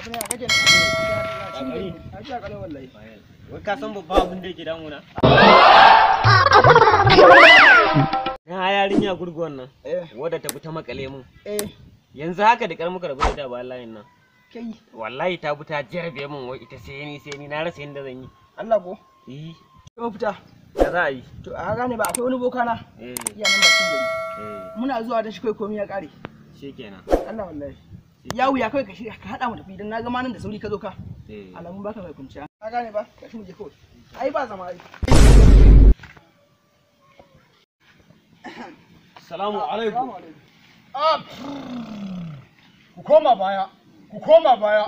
abin ya kake ne a ji a kale wallahi wai ka san babba abin da yake damuna na yarinya gurguwan nan wadda ta fita makale mun yanzu haka da muka rabu da ba layin nan kai wallahi ta fita jarabe mun wai ita sai ni na rasa yanda zan yi Allah ko to fita da za a yi to a gane ba akwai wani boka na iya nan bakin gari muna zuwa da shi kai komai ya kare shikenan Allah wallahi ya wuya kai ka hada mu tafi idan na ga ma nan da sauri ka zo ka alamun baka mai kunciya ka gane ba ka shi mu je kawai ai ba zama ai assalamu alaikum ku koma baya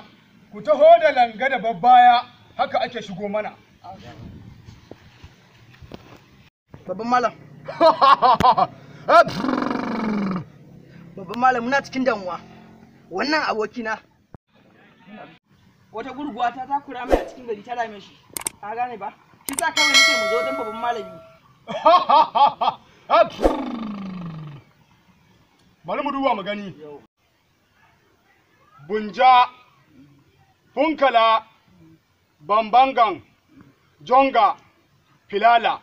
ku taho da langa da babbaya haka ake shigo mana babban malam babban malam muna cikin damuwa wannan abokina wata gurguwa ta takura mai a cikin gari ta dame shi ka gane ba shi sa kawai nake mu zo don babban malami bari mu duba mu gani bunja funkala bambangan jonga filala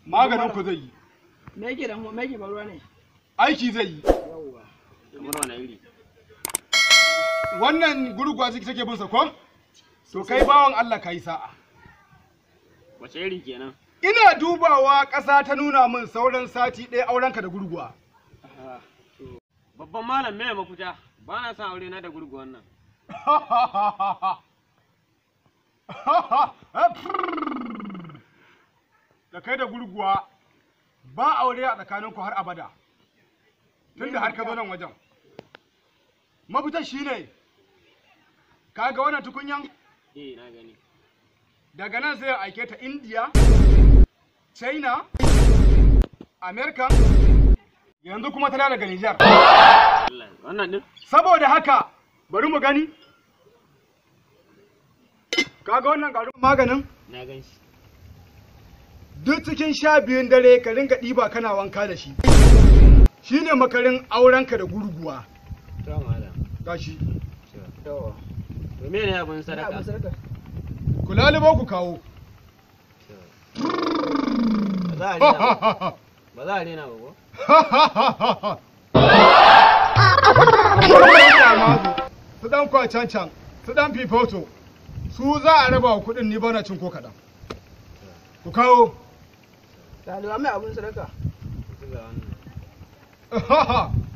maganin ku zai yi me yake da me yake faruwa ne aiki zai yi yawwa kamar wani iri wannan gurguwa take bin sa ko to kai bawan Allah kai sa'a wace iri kenan ina dubawa ƙasa ta nuna min sauran sati ɗaya aurenka da gurguwa babban malam me mafuta ba na son aure na da gurguwan nan da kai da gurguwa ba aure a tsakaninku har abada tunda har ka zo nan wajen mafitar shine kaga wannan tukunyan na gani daga nan sai aike ta India China America yanzu kuma tana daga Niger wannan din saboda haka bari mu gani kaga wannan garin maganin na gan shi duk cikin 12 dare ka ringa ɗiba kana wanka da shi shine makarin aurenka da gurguwa to malam gashi to me ne abin sadaka ku lalubo ku kawo ba za a rena ba ko su dan kwacancan su dan fifoto su za a raba wa kuɗin ni ba na cin ko kaɗan ku kawo ɗaliba mai abin sadaka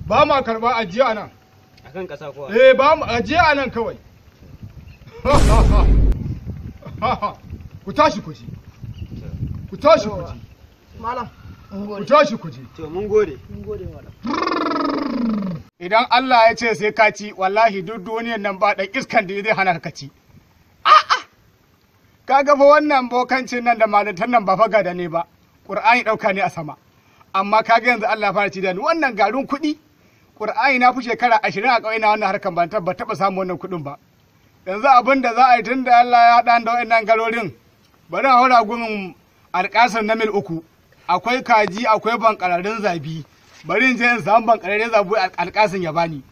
ba ma karɓa ajiya nan akan ƙasa kowa ba mu ajiya nan kawai ku tashi ku ji ku tashi ku ji malam ku tashi ku ji to mun gode malam idan Allah ya ce sai ka ci wallahi duk duniyar nan ba dan iskan da zai hana ka ci a'a kaga fa wannan bokancin nan da malatan nan ba faga da ne ba Qur'ani dauka ne a sama amma kaga yanzu Allah ya fara ci da ni wannan garin kuɗi Qur'ani na fi shekara 20 a ƙauye na wannan harkan ban taɓa samu wannan kuɗin ba yanzu abin da za a yi tun da Allah ya haɗa da wa'annan garorin bari a haura gun alƙasar na mil 3 akwai kaji akwai bankararin zabi bari in je in samu bankararin zabi alƙasin ya bani